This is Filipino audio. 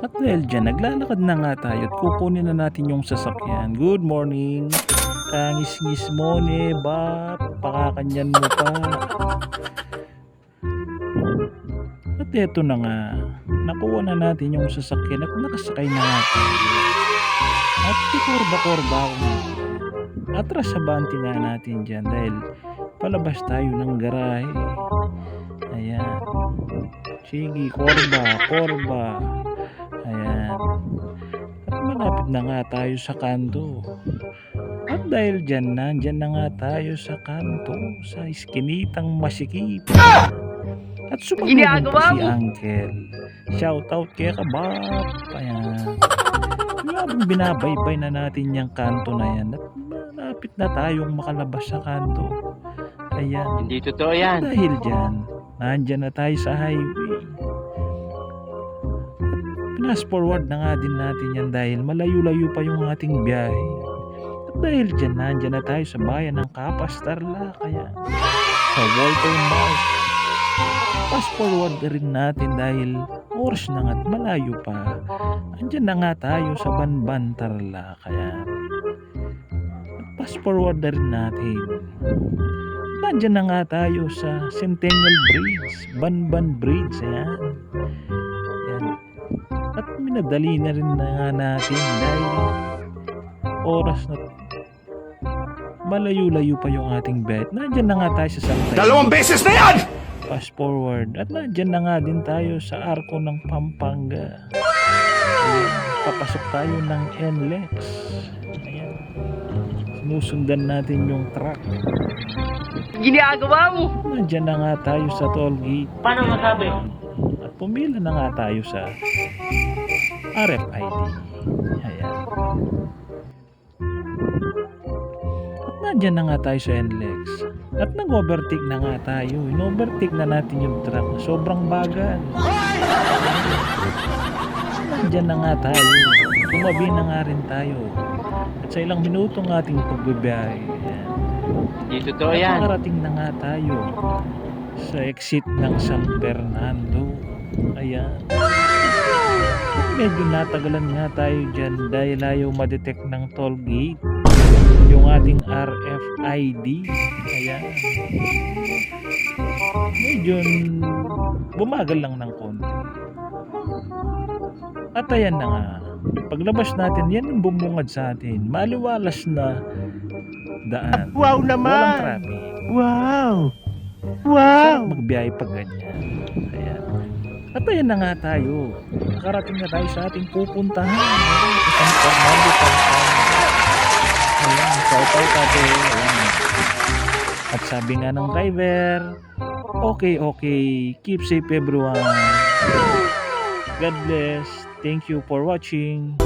At dahil dyan, naglalakad na nga tayo at kukunin na natin yung sasakyan. Good morning. Kangis-ngis mo ne ba? Pakakanyan mo pa. At eto na nga. Nakuha na natin yung sasakyan at nakasakay na nga tayo. At kikurba-kurba ako nga. Atras sa banti nga natin dyan dahil palabas tayo ng garahe. Ayan. Sige, korba. Ayan. At malapit na nga tayo sa kanto. At dahil dyan, nandyan na nga tayo sa kanto, sa iskinitang masikip. At sumagot pa si Uncle. Shout out kay Kabab. Ayan. Habang binabaybay na natin yung kanto na yan, at malapit na tayong makalabas sa kanto. Ayan. Hindi totoo yan. At dahil dyan, nandyan na tayo sa highway. Fast forward na nga din natin yan dahil malayo-layo pa yung ating biyahe. At dahil dyan, nandyan na tayo sa bayan ng Kapas, Tarlac. Kaya sa Walter Mark. Fast forward na rin natin dahil oras na nga at malayo pa. Andyan na nga tayo sa Banban, Tarlac. Kaya fast forward na rin natin. Nandyan na nga tayo sa Centennial Bridge, Banban Bridge. Ayan. Ayan. At minadali na rin na nga natin dahil oras na malayo-layo pa yung ating bet. Nandyan na nga tayo sa Santa Dalawang beses na yan! Fast forward. At nandyan na nga din tayo sa Arco ng Pampanga. Ayan. Papasok tayo ng NLEX. Ayan. Sinusundan natin yung truck. Ginagawa mo! Nandyan na nga tayo sa toll gate. Paano masabi? At pumila na nga tayo sa RFID. Ayan. At nandyan na nga tayo sa NLEX. At nag-overtake na nga tayo. In-overtake na natin yung truck. Sobrang bagal. Nandyan na nga tayo. Tumabi na nga rin tayo. At sa ilang minutong ating pagbibiyahe. Ayan. Hindi totoo yan. Nakarating na nga tayo sa exit ng San Fernando. Ayan. Medyo natagalan nga tayo dyan dahil ayaw ma-detect ng toll gate yung ating RFID. Ayan. Medyo bumagal lang ng konti. At ayan na nga. Paglabas natin, yan yung bumungad sa atin. Maliwalas na daan. Wow naman! Walang traffic. Wow! Sarap magbiyahe pag ganyan. Ayan. At ayan na nga tayo. Nakarating na tayo sa ating pupuntahan. Isang Fernando, Pampanga. Ayan, shout out natin. Ayan. At sabi nga ng driver, okay, keep safe everyone. God bless. Thank you for watching.